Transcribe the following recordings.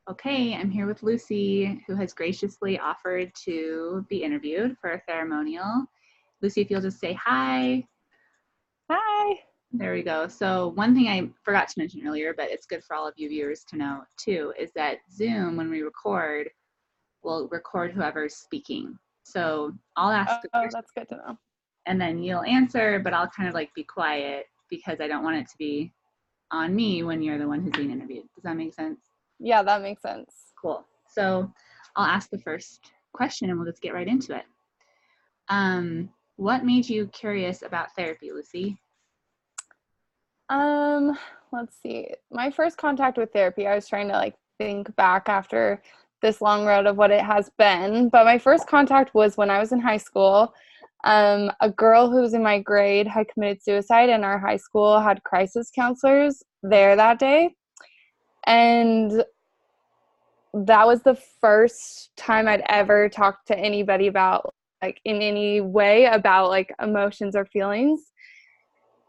Okay, I'm here with Lucy, who has graciously offered to be interviewed for a Theramonial. Lucy, if you'll just say hi. Hi. There we go. So one thing I forgot to mention earlier, but it's good for all of you viewers to know too, is that Zoom, when we record, will record whoever's speaking. So I'll ask a Oh, question that's good to know. and then you'll answer, but I'll kind of like be quiet because I don't want it to be on me when you're the one who's being interviewed. Does that make sense? Yeah, that makes sense. Cool. So I'll ask the first question and we'll just get right into it. What made you curious about therapy, Lucy? Um, let's see. My first contact with therapy, I was trying to think back after this long road of what it has been, but my first contact was when I was in high school. A girl who was in my grade had committed suicide, and our high school had crisis counselors there that day. And that was the first time I'd ever talked to anybody about in any way about emotions or feelings.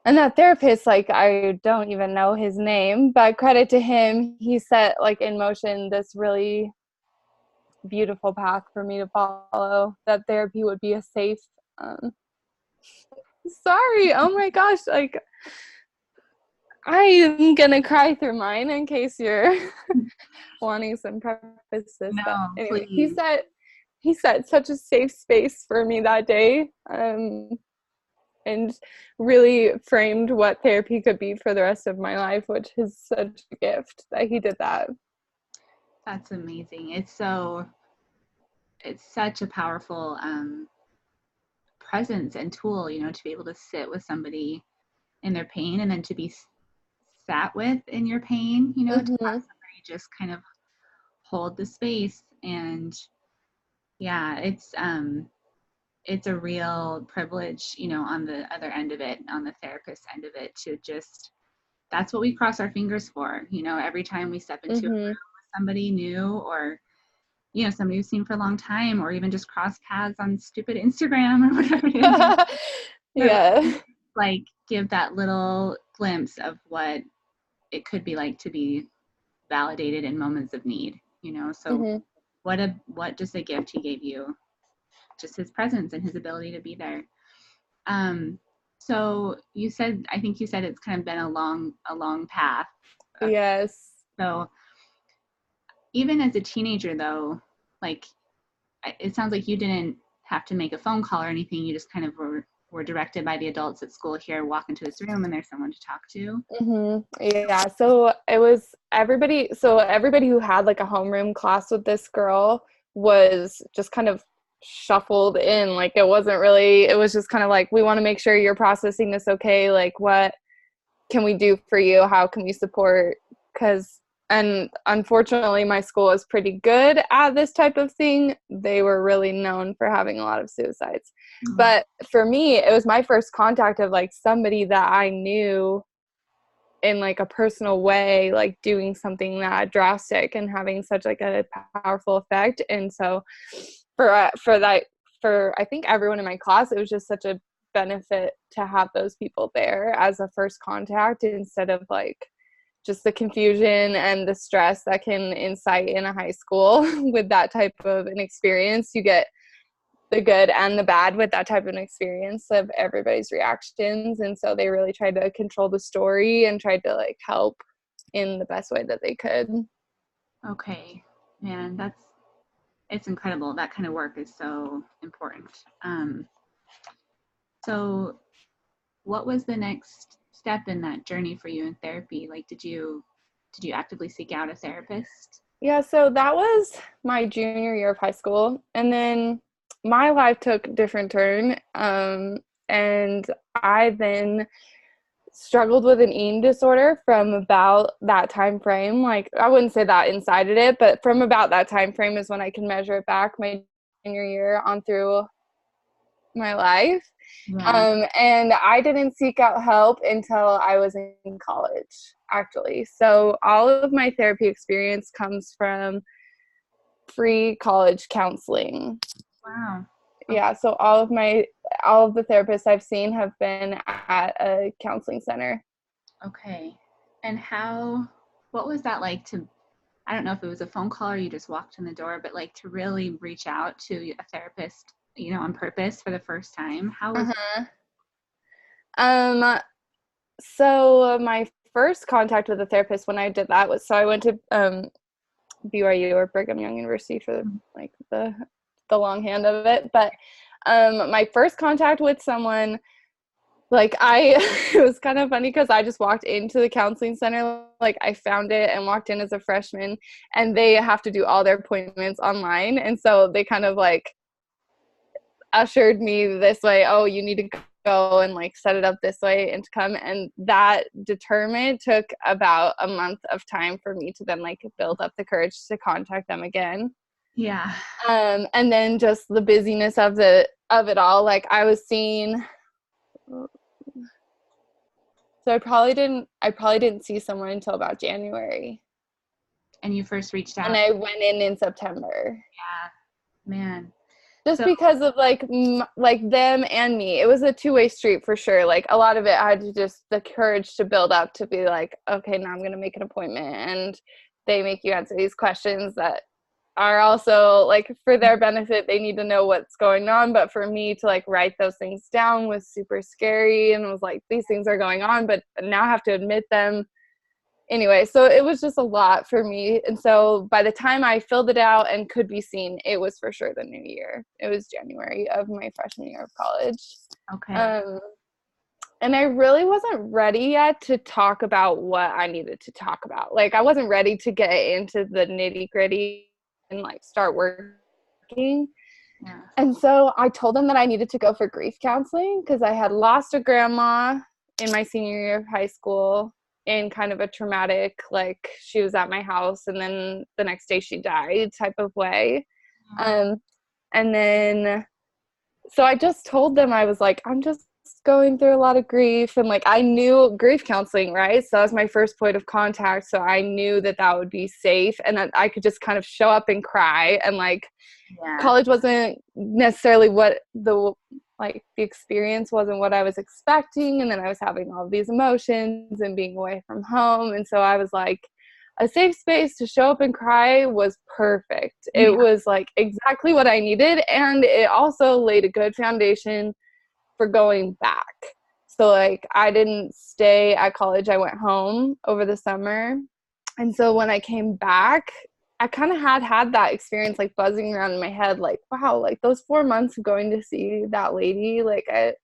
And that therapist, I don't even know his name, but credit to him, he set in motion this really beautiful path for me to follow, that therapy would be a safe um sorry, oh my gosh, I am gonna cry through mine in case you're wanting some prefaces. But No, anyway, please. he set such a safe space for me that day, and really framed what therapy could be for the rest of my life, which is such a gift that he did that. That's amazing. It's such a powerful presence and tool, to be able to sit with somebody in their pain and then to be sat with in your pain, to have Mm-hmm. somebody just kind of hold the space. And yeah, it's a real privilege, on the other end of it, on the therapist end of it, to just, that's what we cross our fingers for, every time we step into a room Mm-hmm. with somebody new, or, somebody we've seen for a long time, or even just cross paths on stupid Instagram or whatever it is. But Yeah. like give that little glimpse of what it could be like to be validated in moments of need, so Mm-hmm. what just a gift he gave you, just his presence and his ability to be there. Um, so I think you said it's kind of been a long path. Yes. So even as a teenager though, like it sounds like you didn't have to make a phone call or anything. You just kind of were directed by the adults at school here, walk into this room and there's someone to talk to. Mm-hmm. Yeah. So it was everybody. So everybody who had a homeroom class with this girl was just kind of shuffled in. It wasn't really, it was just kind of we want to make sure you're processing this okay. What can we do for you? How can we support? And unfortunately, my school is pretty good at this type of thing. They were really known for having a lot of suicides. Oh, But for me, it was my first contact of somebody that I knew in a personal way, doing something that drastic and having such a powerful effect. And so for I think everyone in my class, it was just such a benefit to have those people there as a first contact, instead of just the confusion and the stress that can incite in a high school with that type of an experience. You get the good and the bad with that type of an experience of everybody's reactions. And so they really tried to control the story and tried to help in the best way that they could. okay, man, it's incredible. That kind of work is so important. So what was the next step in that journey for you in therapy? Like, did you actively seek out a therapist? Yeah, so that was my junior year of high school. And then my life took a different turn. And I then struggled with an eating disorder from about that time frame. I wouldn't say that incited it, but from about that time frame is when I can measure it back, my junior year on through my life. Yeah. And I didn't seek out help until I was in college, actually. So all of my therapy experience comes from free college counseling. Wow. Okay. Yeah, so all of the therapists I've seen have been at a counseling center. Okay. And what was that like to I don't know if it was a phone call or you just walked in the door, but like to really reach out to a therapist, you know, on purpose for the first time? How was Uh-huh. Um, so my first contact with a therapist when I did that was, so I went to BYU, or Brigham Young University, for like the long hand of it. But my first contact with someone, like it was kind of funny because I just walked into the counseling center. Like I found it and walked in as a freshman, and they have to do all their appointments online. And so they kind of like ushered me this way. Oh, you need to go and like set it up this way and to come. And that determined took about a month of time for me to then like build up the courage to contact them again. Yeah. And then just the busyness of it all. Like I was seeing, so I probably didn't see someone until about January. And you first reached And out? I went in September. Yeah, man. Just So because of like them and me. It was a two-way street for sure. Like a lot of it I had to just the courage to build up to be like, okay, now I'm going to make an appointment, and they make you answer these questions that are also like for their benefit. They need to know what's going on, but for me to like write those things down was super scary, and was like, these things are going on, but now I have to admit them. Anyway, so it was just a lot for me. And so by the time I filled it out and could be seen, it was for sure the new year. It was January of my freshman year of college. okay. Um, and I really wasn't ready yet to talk about what I needed to talk about. Like I wasn't ready to get into the nitty gritty and like start working. Yeah. And so I told them that I needed to go for grief counseling because I had lost a grandma in my senior year of high school in kind of a traumatic, like she was at my house and then the next day she died type of way. Um, and then, so I just told them, I was like, I'm just going through a lot of grief, and like I knew grief counseling, right? So that was my first point of contact. So I knew that that would be safe and that I could just kind of show up and cry, and like Yeah. college wasn't necessarily what the experience wasn't what I was expecting, and then I was having all of these emotions and being away from home, and so I was like, a safe space to show up and cry was perfect. It Yeah. was like exactly what I needed, and it also laid a good foundation for going back. So like I didn't stay at college, I went home over the summer, and so when I came back, I kind of had that experience like buzzing around in my head, like, wow, like those 4 months of going to see that lady, like at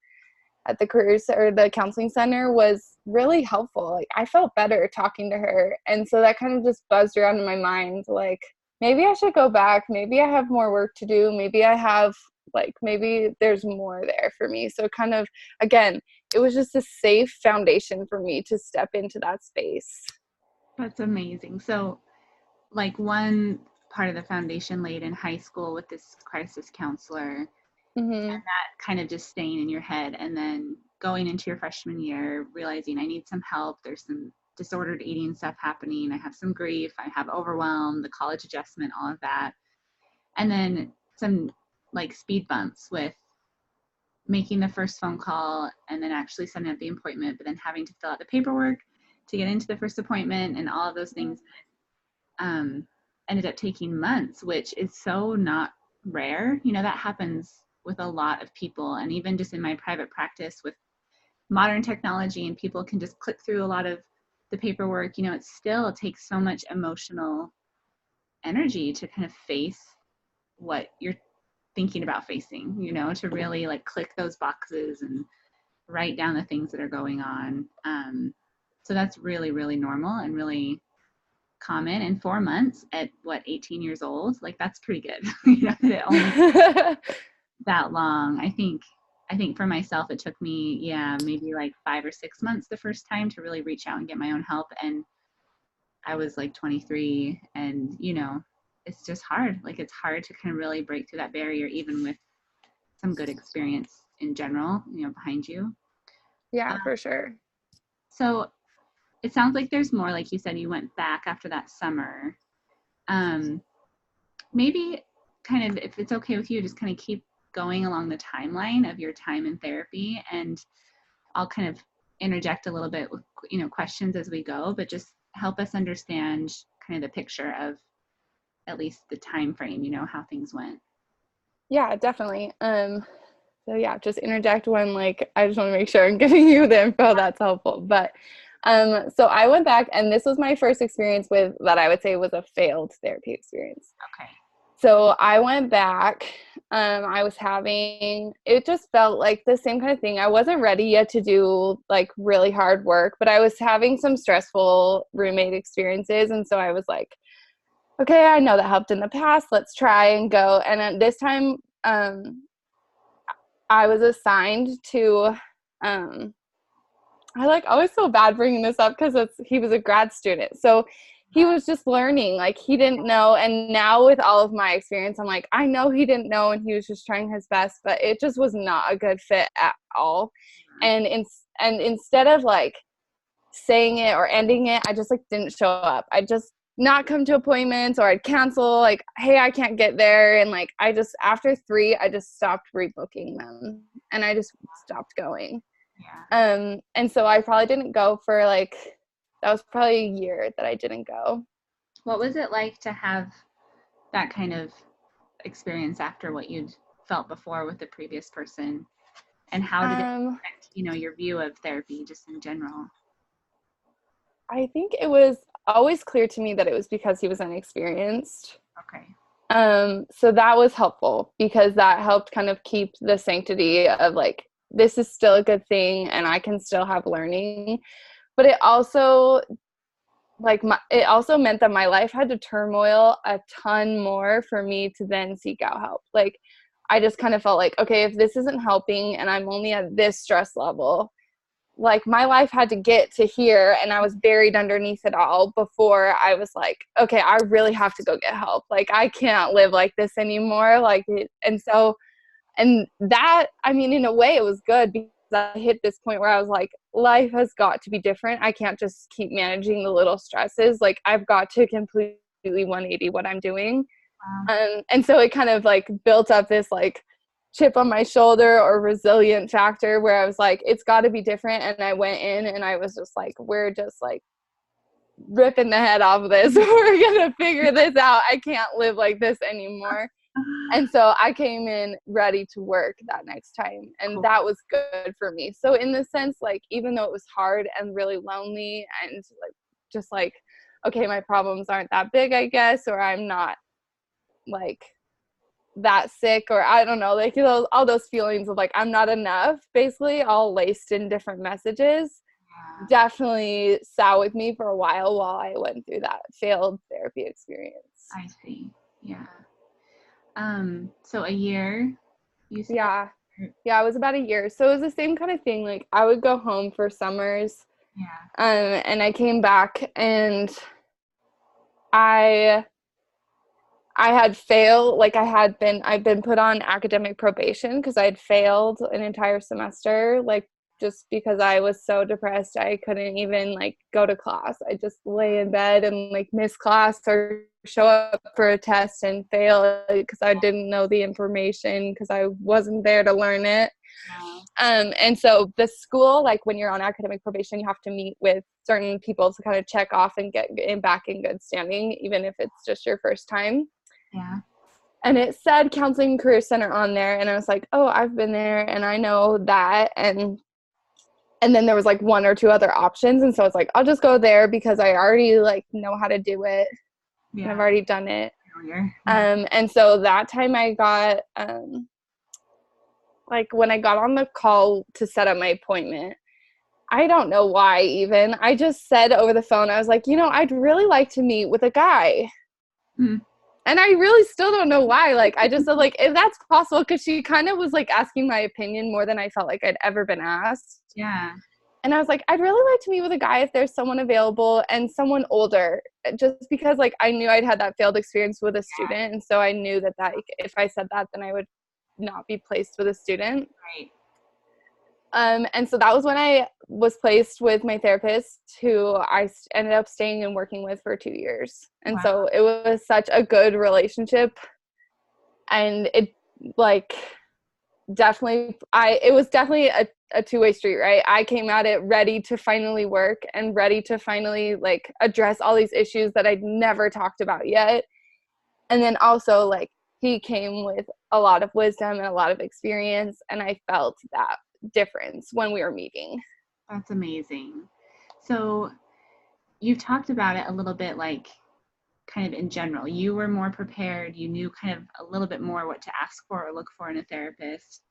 the careers or the counseling center was really helpful. Like I felt better talking to her. And so that kind of just buzzed around in my mind, like, maybe I should go back. Maybe I have more work to do. Maybe I have maybe there's more there for me. So kind of, again, it was just a safe foundation for me to step into that space. That's amazing. So like one part of the foundation laid in high school with this crisis counselor, Mm-hmm. kind of just staying in your head, and then going into your freshman year realizing I need some help, there's some disordered eating stuff happening, I have some grief, I have overwhelm, the college adjustment, all of that, and then some like speed bumps with making the first phone call and then actually setting up the appointment, but then having to fill out the paperwork to get into the first appointment, and all of those things um, ended up taking months, which is so not rare. You know, that happens with a lot of people. And even just in my private practice with modern technology, and people can just click through a lot of the paperwork, you know, it still takes so much emotional energy to kind of face what you're thinking about facing, you know, to really like click those boxes and write down the things that are going on. So that's really, really normal and really common. In 4 months at what, 18 years old, like that's pretty good. You know, it only that long. I think for myself it took me, yeah, maybe like 5 or 6 months the first time to really reach out and get my own help. And I was like 23, and you know, it's just hard. Like it's hard to kind of really break through that barrier, even with some good experience in general, you know, behind you. Yeah, um, for sure. so it sounds like there's more. Like you said, you went back after that summer. um, Maybe kind of, if it's okay with you, just kind of keep going along the timeline of your time in therapy, and I'll kind of interject a little bit with, you know, questions as we go, but just help us understand kind of the picture of at least the time frame, you know, how things went. Yeah, definitely. So yeah, just interject when like I just want to make sure I'm giving you the info that's helpful. But so I went back and this was my first experience with that I would say was a failed therapy experience. Okay. So I went back. I was having, it just felt like the same kind of thing. I wasn't ready yet to do like really hard work, but I was having some stressful roommate experiences. And so I was like, okay, I know that helped in the past. Let's try and go. And at this time, I was assigned to, I like always feel bad bringing this up because he was a grad student. So he was just learning, like he didn't know. And now with all of my experience, I'm like, I know he didn't know and he was just trying his best, but it just was not a good fit at all. And instead of like saying it or ending it, I just like didn't show up. I just not come to appointments, or I'd cancel like, hey, I can't get there. And like I just after 3, I just stopped rebooking them and I just stopped going. Yeah. And so I probably didn't go for like, that was probably a year that I didn't go. What was it like to have that kind of experience after what you'd felt before with the previous person? And how did it Um, affect, you know, your view of therapy just in general? I think it was always clear to me that it was because he was inexperienced. Okay. So that was helpful because that helped kind of keep the sanctity of like, this is still a good thing and I can still have learning. But it also it also meant that my life had to turmoil a ton more for me to then seek out help. Like I just kind of felt like, okay, if this isn't helping and I'm only at this stress level, like my life had to get to here and I was buried underneath it all before I was like, okay, I really have to go get help. Like I can't live like this anymore. And that, I mean, in a way it was good because I hit this point where I was like, life has got to be different. I can't just keep managing the little stresses. Like I've got to completely 180 what I'm doing. Wow. And so it kind of like built up this like chip on my shoulder or resilient factor where I was like, it's got to be different. And I went in and I was just like, we're just like ripping the head off of this. We're going to figure this out. I can't live like this anymore. And so I came in ready to work that next time. And Cool. that was good for me. So in the sense, like, even though it was hard and really lonely and like, just like, okay, my problems aren't that big, I guess, or I'm not like that sick, or I don't know, like all those feelings of like, I'm not enough, basically all laced in different messages, Yeah. definitely sat with me for a while I went through that failed therapy experience. I see. Yeah. So a year, you said? Yeah. Yeah, it was about a year. So it was the same kind of thing. Like I would go home for summers, Yeah. and I came back and I had failed, like I'd been put on academic probation because I'd failed an entire semester, like just because I was so depressed I couldn't even like go to class. I just lay in bed and like miss class or show up for a test and fail because I didn't know the information because I wasn't there to learn it. Wow. And so the school, like when you're on academic probation, you have to meet with certain people to kind of check off and get back in good standing, even if it's just your first time. Yeah. And it said Counseling Career Center on there. And I was like, oh, I've been there and I know that. And then there was like 1 or 2 other options. And so I was like, I'll just go there because I already like know how to do it. Yeah. And I've already done it. Yeah. And so that time I got, like when I got on the call to set up my appointment, I don't know why even. I just said over the phone, I was like, I'd really like to meet with a guy. Mm. And I really still don't know why. Like, I just said, like, if that's possible, because she kind of was, like, asking my opinion more than I felt like I'd ever been asked. Yeah. And I was like, I'd really like to meet with a guy if there's someone available and someone older, just because, like, I knew I'd had that failed experience with a student. And so I knew that if I said that, then I would not be placed with a student. Right. And so that was when I was placed with my therapist, who I ended up staying and working with for 2 years. And Wow. so it was such a good relationship. And it, like, definitely, it was definitely a two-way street, right? I came at it ready to finally work and ready to finally like address all these issues that I'd never talked about yet. And then also like he came with a lot of wisdom and a lot of experience, and I felt that difference when we were meeting. That's amazing. So you've talked about it a little bit, like kind of in general. You were more prepared. You knew kind of a little bit more what to ask for or look for in a therapist.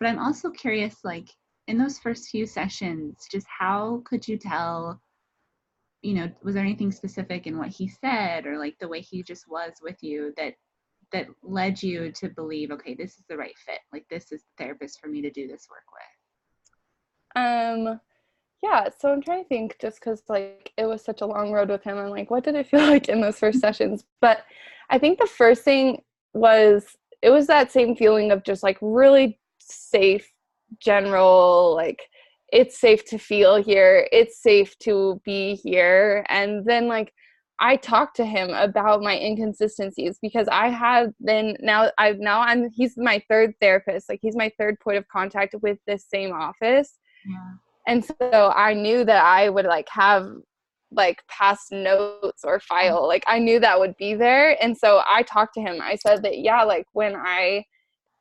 But I'm also curious, like in those first few sessions, just how could you tell, was there anything specific in what he said or like the way he just was with you that led you to believe, okay, this is the right fit. Like this is the therapist for me to do this work Um, yeah, so I'm trying to think, just because like it was such a long road with him, and like what did it feel like in those first sessions? But I think the first thing was, it was that same feeling of just like really safe, general, like it's safe to feel here, it's safe to be here. And then like I talked to him about my inconsistencies, because I had then I'm he's my third therapist, like he's my third point of contact with this same office. with. And so I knew that I would like have like past notes or file, like I knew that would be there. And so I talked to him. I said that, yeah, like when I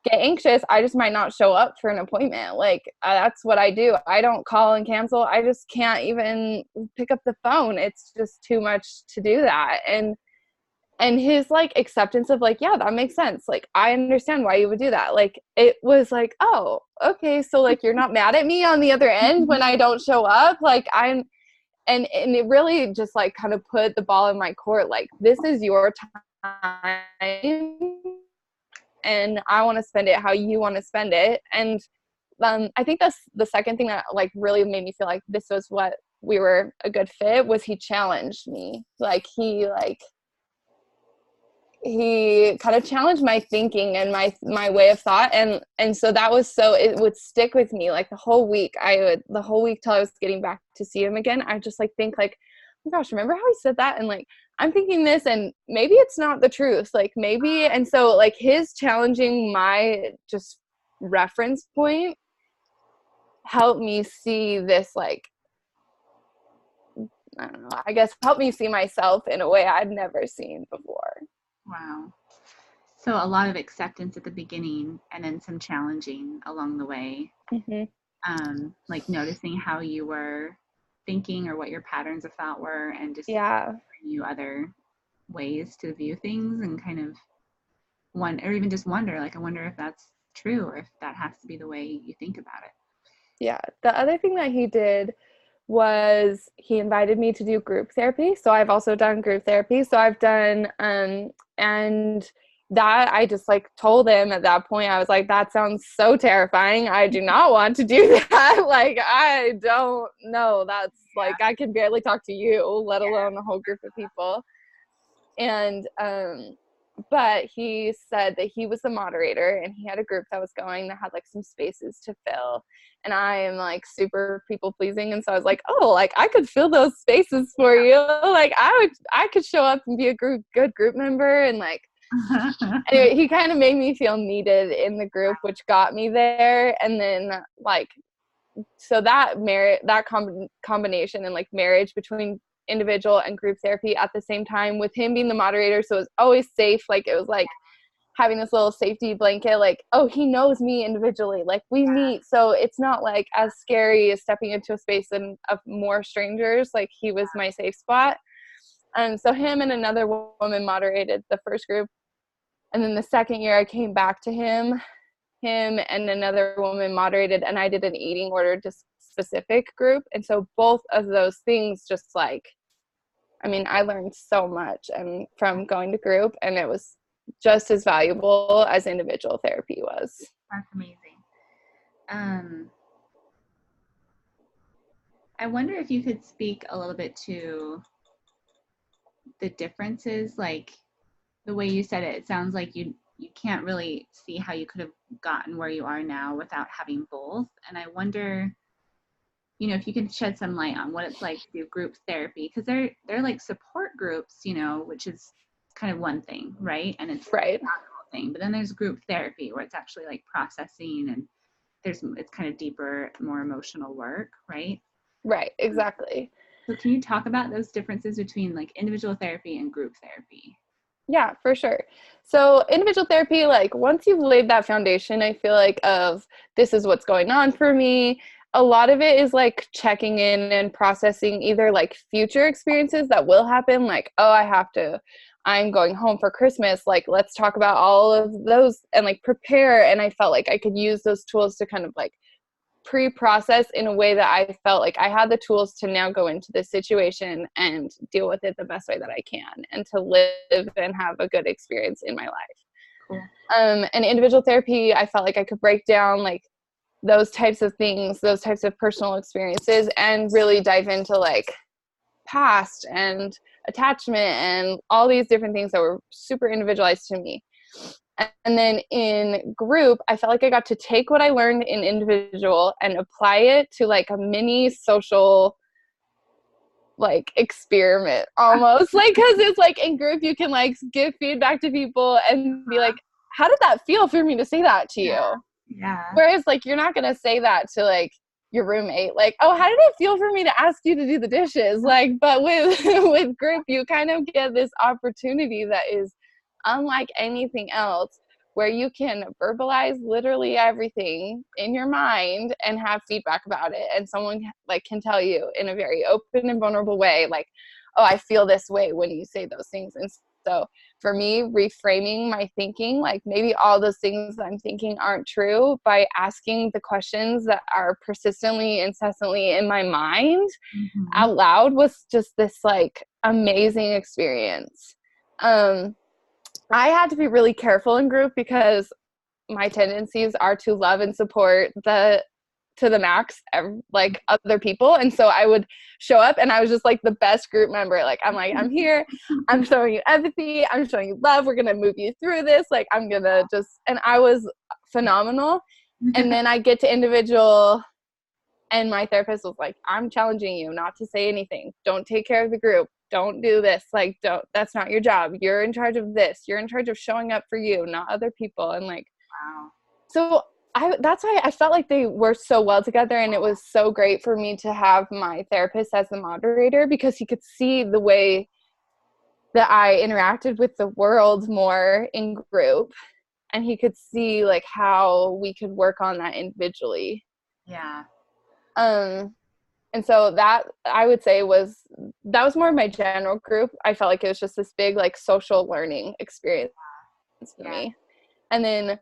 get anxious, I just might not show up for an appointment. Like that's what I do. I don't call and cancel. I just can't even pick up the phone. It's just too much to do that. And his like acceptance of like, yeah, that makes sense, like I understand why you would do that, like it was like, oh, okay, so like you're not mad at me on the other end when I don't show up, like I'm and it really just like kind of put the ball in my court, like this is your time and I want to spend it how you want to spend it. And I think that's the second thing that like really made me feel like this was what we were a good fit, was he challenged me, like he kind of challenged my thinking and my way of thought. And so that was, so it would stick with me like the whole week. The whole week till I was getting back to see him again, I just like think like, oh my gosh, remember how he said that, and like I'm thinking this and maybe it's not the truth, like maybe. And so like his challenging my just reference point helped me see this, like I don't know, I guess helped me see myself in a way I'd never seen before. Wow. So a lot of acceptance at the beginning and then some challenging along the way. Mm-hmm. Like noticing how you were thinking or what your patterns of thought were, and just Yeah. you other ways to view things and kind of one, or even just wonder, like, I wonder if that's true or if that has to be the way you think about it. Yeah. The other thing that he did was he invited me to do group therapy. So I've also done group therapy. So I've done, and that I just like told him at that point, I was like, that sounds so terrifying. I do not want to do that. Like, I don't know. That's like, I can barely talk to you, let alone a whole group of people. And, but he said that he was the moderator and he had a group that was going that had like some spaces to fill, and I am like super people pleasing, and so I was like, oh, like I could fill those spaces for you, like I could show up and be a good group member. And like anyway, he kind of made me feel needed in the group, which got me there. And then like, so that combination and like marriage between individual and group therapy at the same time, with him being the moderator, so it was always safe, like it was like having this little safety blanket, like, oh, he knows me individually, like we meet, so it's not like as scary as stepping into a space of more strangers, like he was my safe spot. And so him and another woman moderated the first group, and then the second year I came back to him and another woman moderated, and I did an eating order just specific group. And so both of those things just like, I mean, I learned so much and from going to group, and it was just as valuable as individual therapy was. That's amazing. I wonder if you could speak a little bit to the differences, like the way you said it. It sounds like you can't really see how you could have gotten where you are now without having both. And I wonder, if you can shed some light on what it's like to do group therapy, because they're like support groups, which is kind of one thing, right? And it's Right. thing. But then there's group therapy where it's actually like processing, and it's kind of deeper, more emotional work, right? Right, exactly. So can you talk about those differences between like individual therapy and group therapy? Yeah, for sure. So individual therapy, like once you've laid that foundation, I feel like of this is what's going on for me. A lot of it is like checking in and processing either like future experiences that will happen, like, oh, I'm going home for Christmas. Like, let's talk about all of those and like prepare. And I felt like I could use those tools to kind of like pre-process in a way that I felt like I had the tools to now go into this situation and deal with it the best way that I can and to live and have a good experience in my life. Cool. And individual therapy, I felt like I could break down like those types of things, those types of personal experiences, and really dive into like past and attachment and all these different things that were super individualized to me. And then in group, I felt like I got to take what I learned in individual and apply it to like a mini social like experiment almost. Like, because it's like in group, you can like give feedback to people and be like, how did that feel for me to say that to you? Yeah. Whereas like you're not going to say that to like your roommate, like, oh, how did it feel for me to ask you to do the dishes? Like, but with with group, you kind of get this opportunity that is unlike anything else, where you can verbalize literally everything in your mind and have feedback about it, and someone like can tell you in a very open and vulnerable way, like, oh, I feel this way when you say those things. And so for me, reframing my thinking, like maybe all those things I'm thinking aren't true, by asking the questions that are persistently, incessantly in my mind Mm-hmm. out loud, was just this like amazing experience. I had to be really careful in group because my tendencies are to love and support to the max, like other people. And so I would show up and I was just like the best group member. Like, I'm here, I'm showing you empathy, I'm showing you love, we're going to move you through this. Like, I'm going to and I was phenomenal. And then I get to individual, and my therapist was like, I'm challenging you not to say anything. Don't take care of the group. Don't do this. Like, that's not your job. You're in charge of this. You're in charge of showing up for you, not other people. And like, Wow. so that's why I felt like they were so well together. And it was so great for me to have my therapist as the moderator, because he could see the way that I interacted with the world more in group. And he could see like how we could work on that individually. Yeah. And so that, I would say, that was more of my general group. I felt like it was just this big like social learning experience for Yeah. me. And then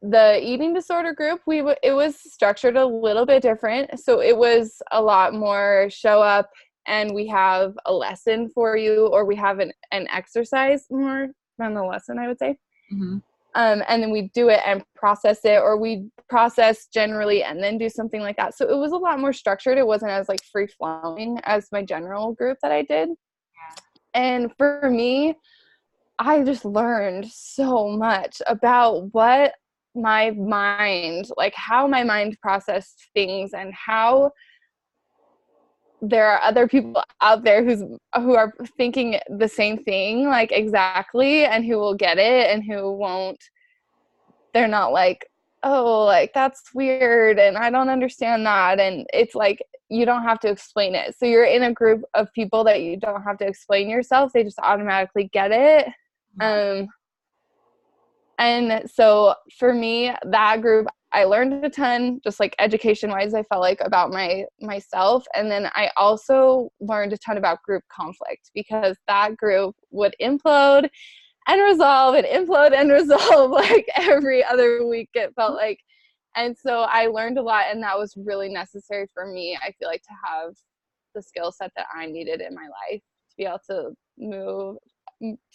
the eating disorder group, it was structured a little bit different. So it was a lot more show up and we have a lesson for you, or we have an exercise more than the lesson, I would say. Mm-hmm. And then we do it and process it, or we process generally and then do something like that. So it was a lot more structured. It wasn't as like free flowing as my general group that I did. Yeah. And for me, I just learned so much about what my mind, like how my mind processed things, and how there are other people out there who are thinking the same thing, like exactly, and who will get it and who won't. They're not like, oh, like that's weird and I don't understand that. And it's like, you don't have to explain it. So you're in a group of people that you don't have to explain yourself. They just automatically get it. Yeah. And so for me, that group, I learned a ton, just like education wise, I felt like, about myself. And then I also learned a ton about group conflict, because that group would implode and resolve and implode and resolve like every other week, it felt like. And so I learned a lot, and that was really necessary for me, I feel like, to have the skill set that I needed in my life to be able to move,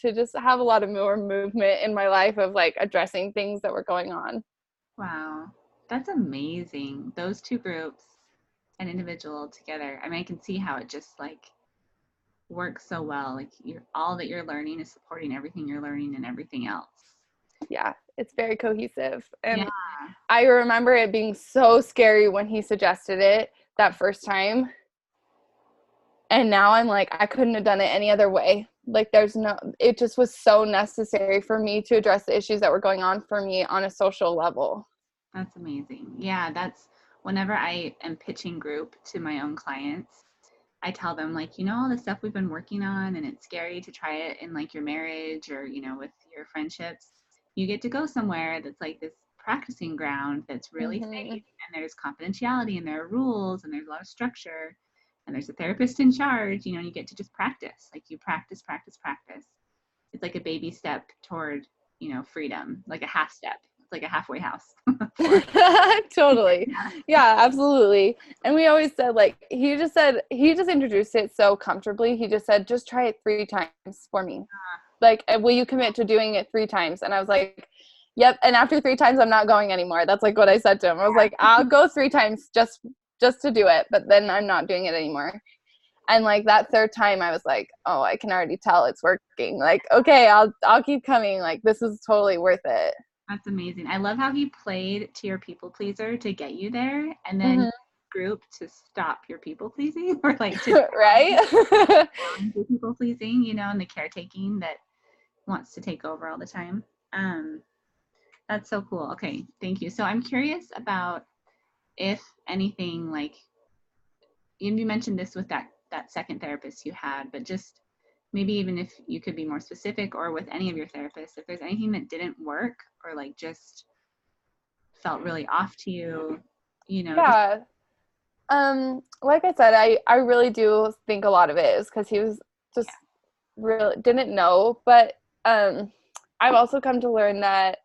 to just have a lot of more movement in my life of like addressing things that were going on. Wow. That's amazing. Those two groups and individual together. I mean, I can see how it just like works so well. Like all that you're learning is supporting everything you're learning and everything else. Yeah, it's very cohesive. Yeah. And I remember it being so scary when he suggested it that first time. And now I'm like, I couldn't have done it any other way. Like it just was so necessary for me to address the issues that were going on for me on a social level. That's amazing. Yeah, that's whenever I am pitching group to my own clients, I tell them like, all the stuff we've been working on and it's scary to try it in like your marriage or, with your friendships. You get to go somewhere that's like this practicing ground that's really safe Mm-hmm. and there's confidentiality and there are rules and there's a lot of structure and there's a therapist in charge, and you get to just practice. Like you practice, practice, practice. It's like a baby step toward, freedom, like a half step. It's like a halfway house for Totally. yeah. Yeah, absolutely. And we always said, like, he just introduced it so comfortably. He just said, just try it 3 times for me. Like, will you commit to doing it 3 times? And I was like, yep. And after 3 times, I'm not going anymore. That's like what I said to him. I was like, I'll go 3 times just to do it, but then I'm not doing it anymore. And like that 3rd time, I was like, oh, I can already tell it's working. Like, okay, I'll keep coming. Like, this is totally worth it. That's amazing. I love how he played to your people pleaser to get you there and then Mm-hmm. group to stop your people pleasing or like to Right? challenge your people pleasing, and the caretaking that wants to take over all the time. Um, that's so cool. Okay, thank you. So I'm curious about if anything like you mentioned this with that second therapist you had, but just maybe even if you could be more specific or with any of your therapists, if there's anything that didn't work or like just felt really off to you, just Yeah. Like I said, I really do think a lot of it is because he was just yeah, really didn't know. But I've also come to learn that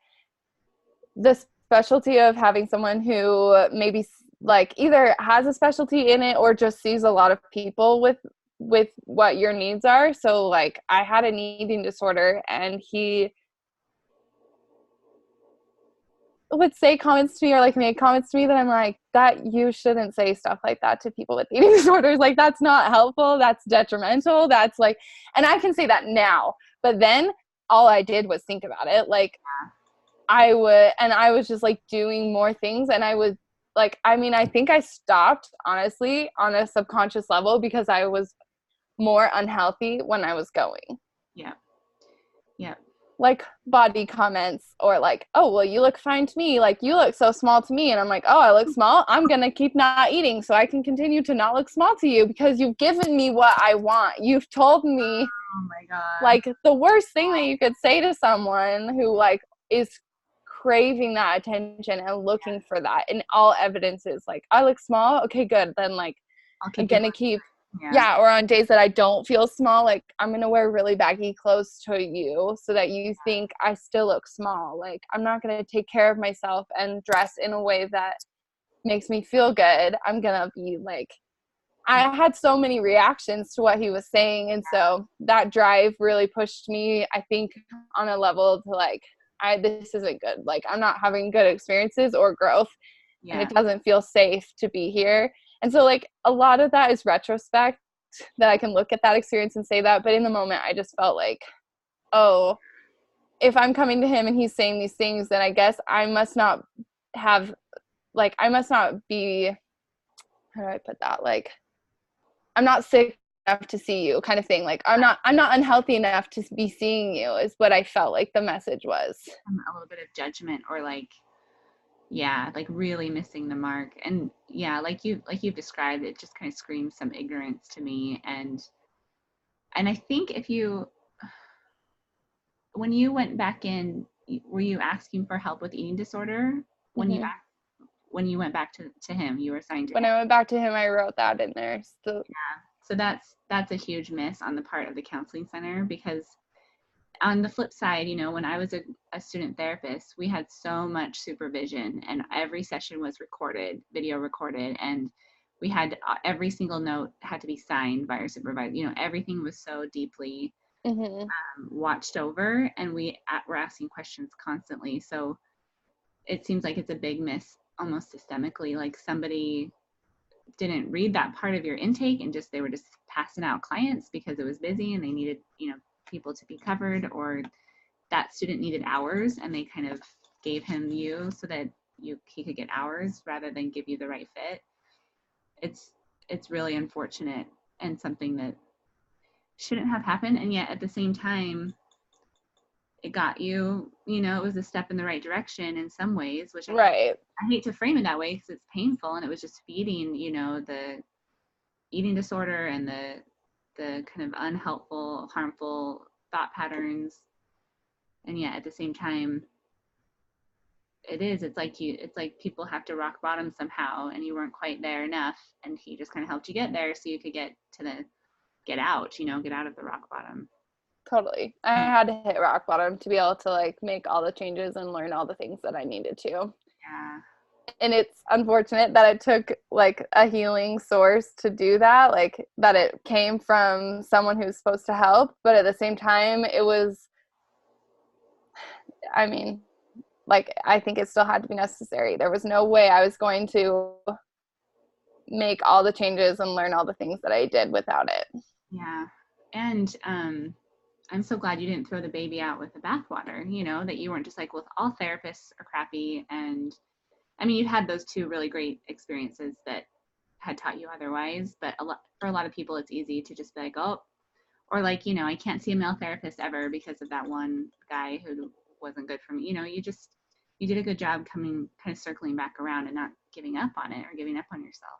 the specialty of having someone who maybe like either has a specialty in it or just sees a lot of people with what your needs are. So like I had an eating disorder, and he would say comments to me or like make comments to me that I'm like, that you shouldn't say stuff like that to people with eating disorders. Like, that's not helpful. That's detrimental. That's like, and I can say that now, but then all I did was think about it. Like, I was just like doing more things, and I was like, I mean, I think I stopped honestly on a subconscious level because I was more unhealthy when I was going. yeah, yeah, Like body comments or like, oh, well, you look fine to me. Like, you look so small to me. And I'm like, oh, I look small. I'm going to keep not eating so I can continue to not look small to you because you've given me what I want. You've told me oh my god, like the worst thing that you could say to someone who like is craving that attention and looking for that. And all evidence is like, I look small. Okay, good. Then like, I'll I'm keep doing going to keep it. Yeah, yeah, or on days that I don't feel small, like I'm going to wear really baggy clothes to you so that you think I still look small. Like, I'm not going to take care of myself and dress in a way that makes me feel good. I'm going to be like, I had so many reactions to what he was saying. And so that drive really pushed me, I think, on a level to like, this isn't good. Like, I'm not having good experiences or growth, and yeah, it doesn't feel safe to be here. And so like a lot of that is retrospect that I can look at that experience and say that. But in the moment, I just felt like, oh, if I'm coming to him and he's saying these things, then I guess I must not have, like, I must not be, how do I put that? Like, I'm not sick enough to see you kind of thing. Like, I'm not unhealthy enough to be seeing you is what I felt like the message was. a little bit of judgment or like yeah, like really missing the mark. And yeah, like you've described, it just kind of screams some ignorance to me. And I think if you when you went back in, were you asking for help with eating disorder when you Mm-hmm. when you went back to him, you were assigned to When him? I went back to him, I wrote that in there. So, So that's a huge miss on the part of the counseling center because on the flip side, when I was a student therapist, we had so much supervision and every session was recorded, video recorded, and we had every single note had to be signed by our supervisor. Everything was so deeply mm-hmm. watched over, and we were asking questions constantly. So it seems like it's a big miss almost systemically, like somebody didn't read that part of your intake and they were just passing out clients because it was busy and they needed people to be covered, or that student needed hours and they kind of gave him you so that he could get hours rather than give you the right fit. It's really unfortunate and something that shouldn't have happened, and yet at the same time it got you, it was a step in the right direction in some ways, which Right. I hate to frame it that way because it's painful, and it was just feeding, the eating disorder and the kind of unhelpful, harmful thought patterns. And yet at the same time, it's like people have to rock bottom somehow, and you weren't quite there enough, and he just kind of helped you get there so you could get out, get out of the rock bottom. Totally. I had to hit rock bottom to be able to like make all the changes and learn all the things that I needed to. Yeah. And it's unfortunate that it took like a healing source to do that, like that it came from someone who's supposed to help, but at the same time it was, I mean, like I think it still had to be necessary. There was no way I was going to make all the changes and learn all the things that I did without it. Yeah. And I'm so glad you didn't throw the baby out with the bathwater, that you weren't just like, well, all therapists are crappy. And I mean, you had those two really great experiences that had taught you otherwise, but for a lot of people, it's easy to just be like, oh, or like, I can't see a male therapist ever because of that one guy who wasn't good for me. You did a good job kind of circling back around and not giving up on it or giving up on yourself.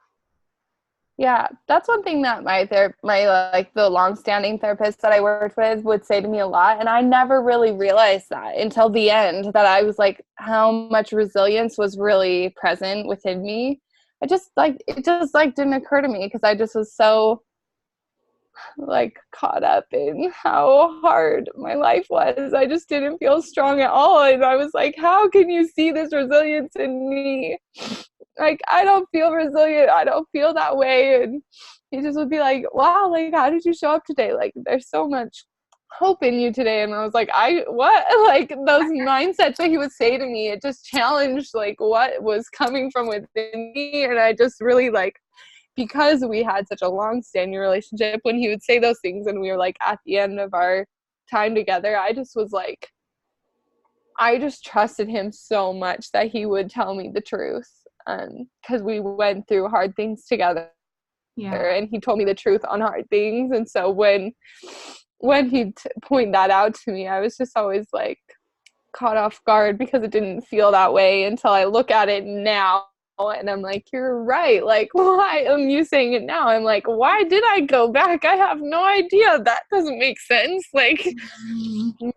Yeah, that's one thing that my like the longstanding therapist that I worked with would say to me a lot, and I never really realized that until the end, that I was like how much resilience was really present within me. It just didn't occur to me because I just was so like caught up in how hard my life was. I just didn't feel strong at all, and I was like, how can you see this resilience in me? Like, I don't feel resilient. I don't feel that way. And he just would be like, wow, like, how did you show up today? Like, there's so much hope in you today. And I was like, what? Like, those mindsets that he would say to me, it just challenged, like, what was coming from within me. And I just really, like, because we had such a long-standing relationship, when he would say those things and we were, like, at the end of our time together, I just was like, I just trusted him so much that he would tell me the truth. Because we went through hard things together, Yeah. and he told me the truth on hard things. And so when he'd point that out to me, I was just always like caught off guard because it didn't feel that way until I look at it now. And I'm like, you're right. Like, why am you saying it now? I'm like, why did I go back? I have no idea. That doesn't make sense. Like,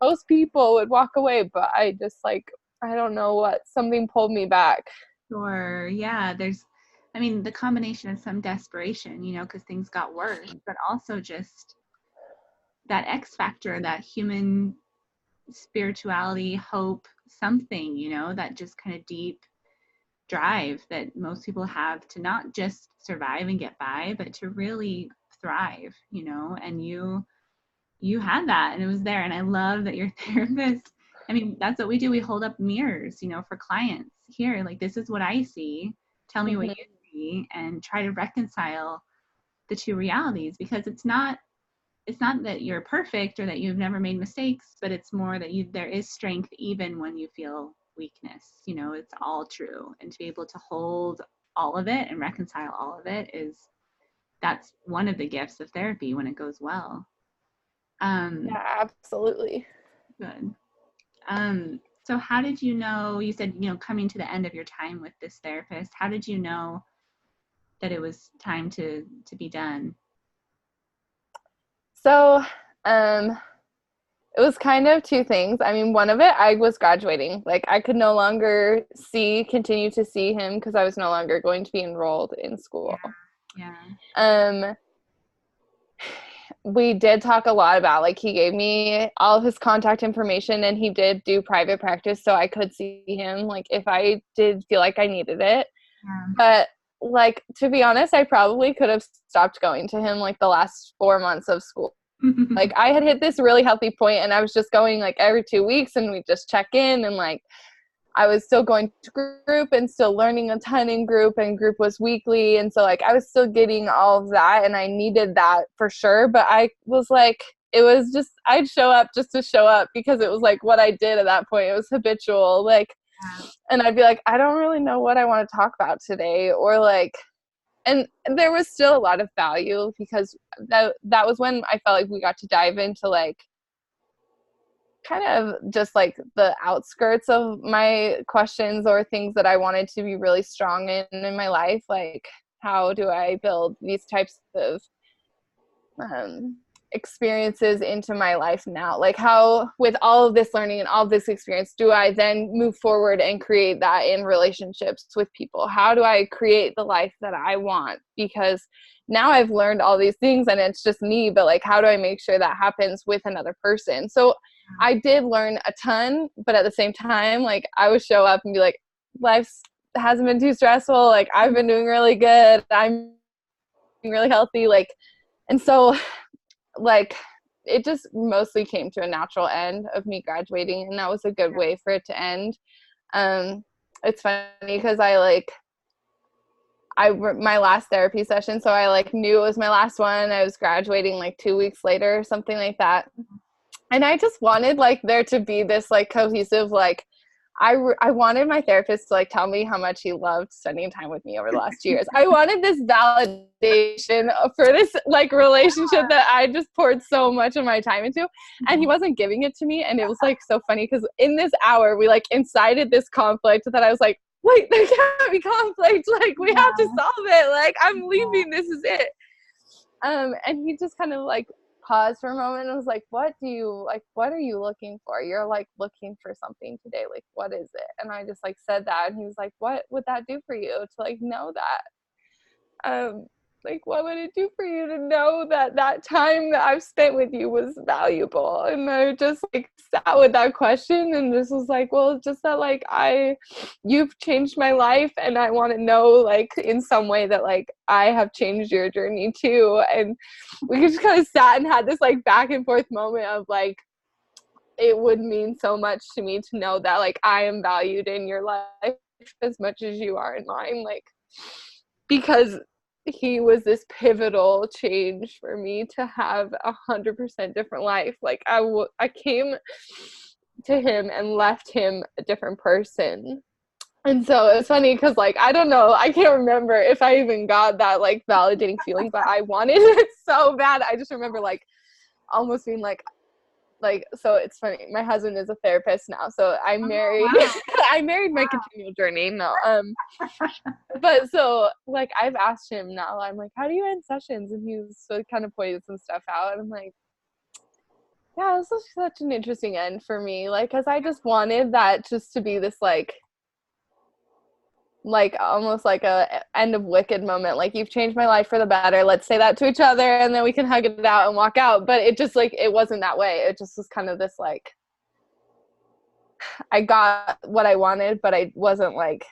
most people would walk away, but I just like, I don't know what, something pulled me back. Sure. Yeah. The combination of some desperation, because things got worse, but also just that X factor, that human spirituality, hope, something, that just kind of deep drive that most people have to not just survive and get by, but to really thrive, and you had that, and it was there. And I love that your therapist, that's what we do. We hold up mirrors, for clients. Here, like, this is what I see. Tell me what you see, and try to reconcile the two realities, because it's not that you're perfect or that you've never made mistakes, but it's more that there is strength even when you feel weakness. It's all true. And to be able to hold all of it and reconcile all of it, that's one of the gifts of therapy when it goes well. Yeah, absolutely. Good. So how did you know, you said, coming to the end of your time with this therapist, how did you know that it was time to be done? So, it was kind of two things. One of it, I was graduating. Like, I could no longer continue to see him because I was no longer going to be enrolled in school. Yeah. We did talk a lot about, like, he gave me all of his contact information, and he did do private practice so I could see him, like, if I did feel like I needed it. Yeah. But, like, to be honest, I probably could have stopped going to him, like, the last 4 months of school. Like, I had hit this really healthy point, and I was just going, like, every 2 weeks, and we just check in, and, like, I was still going to group and still learning a ton in group, and group was weekly. And so, like, I was still getting all of that, and I needed that for sure. But I was like, it was just, I'd show up just to show up because it was like what I did at that point. It was habitual. Like, and I'd be like, I don't really know what I want to talk about today. Or like, And there was still a lot of value because that was when I felt like we got to dive into like kind of just like the outskirts of my questions or things that I wanted to be really strong in my life. Like, how do I build these types of experiences into my life now? Like, how, with all of this learning and all of this experience, do I then move forward and create that in relationships with people? How do I create the life that I want? Because now I've learned all these things and it's just me, but like, how do I make sure that happens with another person? So I did learn a ton, but at the same time, like, I would show up and be like, life hasn't been too stressful. Like, I've been doing really good. I'm really healthy. Like, and so like it just mostly came to a natural end of me graduating, and that was a good way for it to end. It's funny because my last therapy session, so I like knew it was my last one. I was graduating like 2 weeks later or something like that, and I just wanted like there to be this like cohesive, like I wanted my therapist to like tell me how much he loved spending time with me over the last 2 years. I wanted this validation for this like relationship that I just poured so much of my time into, and he wasn't giving it to me. And it was like so funny because in this hour we like incited this conflict that I was like, wait, there can't be conflict. Like, we have to solve it. Like, I'm leaving. This is it. And he just kind of like paused for a moment and was like, what are you looking for? You're like looking for something today. Like, what is it? And I just like said that, and he was like, what would that do for you to like know that? Like, what would it do for you to know that that time that I've spent with you was valuable? And I just like sat with that question and just was like, well, just that like you've changed my life, and I want to know like in some way that like I have changed your journey too. And we just kind of sat and had this like back and forth moment of like, it would mean so much to me to know that like I am valued in your life as much as you are in mine, like, because he was this pivotal change for me to have 100% different life. Like, I came to him and left him a different person. And so it's funny because like, I don't know, I can't remember if I even got that like validating feeling, but I wanted it so bad. I just remember like almost being like, so it's funny, my husband is a therapist now, so I married I married my continual journey. No, but so like I've asked him now, I'm like, how do you end sessions? And he's so kind of pointed some stuff out, and I'm like, yeah, this is such an interesting end for me, like, because I just wanted that just to be this like almost like a end of Wicked moment, like, you've changed my life for the better, let's say that to each other, and then we can hug it out and walk out. But it just like, it wasn't that way. It just was kind of this like, I got what I wanted, but I wasn't like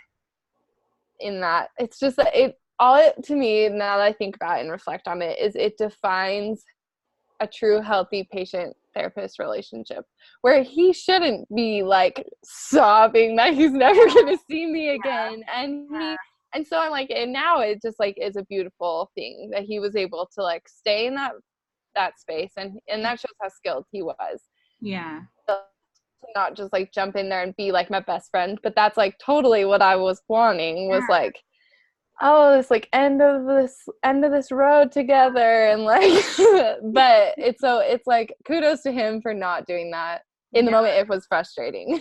in that. It's just that to me, now that I think about it and reflect on it, is it defines a true healthy patient therapist relationship, where he shouldn't be like sobbing that he's never gonna see me again. And so I'm like, and now it just like is a beautiful thing that he was able to like stay in that space, and that shows how skilled he was. So, to not just like jump in there and be like my best friend, but that's like totally what I was wanting, was like, oh, this like end of this road together, and like but it's like, kudos to him for not doing that in the moment. It was frustrating.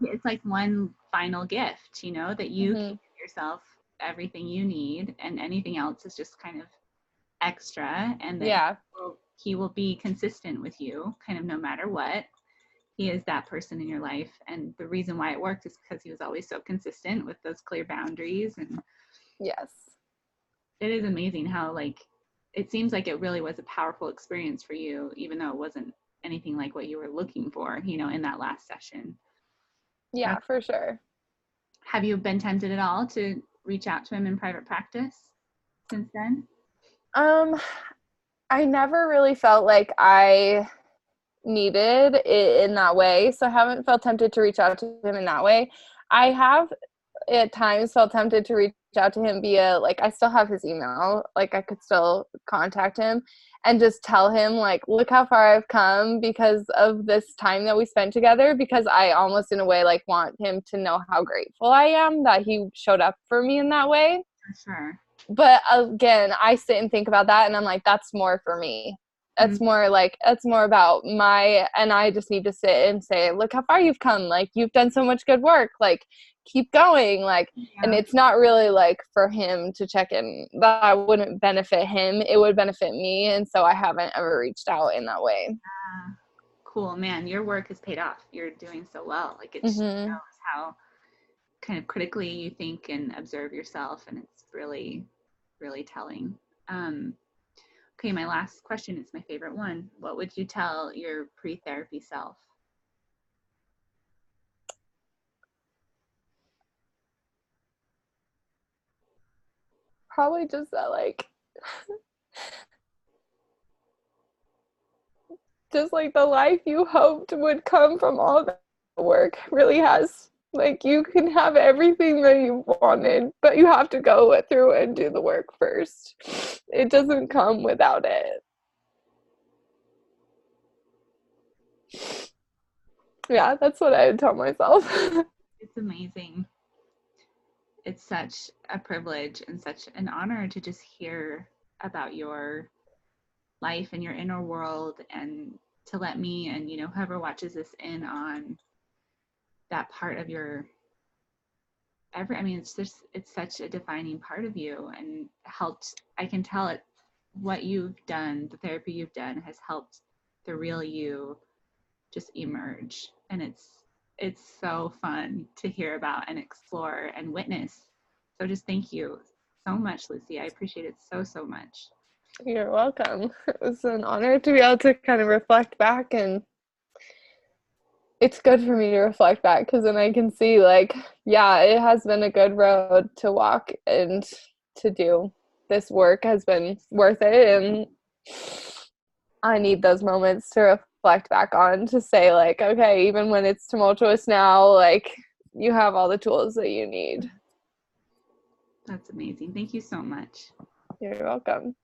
It's like one final gift, that you can give yourself everything you need, and anything else is just kind of extra. And that he will be consistent with you kind of no matter what. He is that person in your life, and the reason why it worked is because he was always so consistent with those clear boundaries. And yes, it is amazing how like it seems like it really was a powerful experience for you, even though it wasn't anything like what you were looking for, in that last session. Yeah, for sure. Have you been tempted at all to reach out to him in private practice since then? I never really felt like I needed it in that way, so I haven't felt tempted to reach out to him in that way. I have at times felt tempted to reach out to him via, like, I still have his email, like I could still contact him and just tell him like, look how far I've come because of this time that we spent together, because I almost in a way like want him to know how grateful I am that he showed up for me in that way. For sure. But again, I sit and think about that and I'm like, that's more for me. That's Mm-hmm. more like, that's more about and I just need to sit and say, look how far you've come. Like, you've done so much good work. Like, keep going. Like, and Yeah. it's not really like for him to check in. That wouldn't benefit him. It would benefit me. And so I haven't ever reached out in that way. Cool, man. Your work has paid off. You're doing so well. Like it Mm-hmm. shows how kind of critically you think and observe yourself, and it's really, really telling. Um, okay, my last question is my favorite one. What would you tell your pre-therapy self? Probably just that, like, just like the life you hoped would come from all that work really has. Like, you can have everything that you wanted, but you have to go through and do the work first. It doesn't come without it. Yeah, that's what I would tell myself. It's amazing. It's such a privilege and such an honor to just hear about your life and your inner world, and to let me and whoever watches this in on that part of your I mean, it's such a defining part of you, and helped. I can tell it. What you've done, the therapy you've done, has helped the real you just emerge, and it's so fun to hear about and explore and witness. So just thank you so much, Lucy. I appreciate it so much. You're welcome. It was an honor to be able to kind of reflect back, and it's good for me to reflect back because then I can see, like, yeah, it has been a good road to walk, and to do this work has been worth it. And I need those moments to reflect back on, to say, like, okay, even when it's tumultuous now, like, you have all the tools that you need. That's amazing. Thank you so much. You're welcome.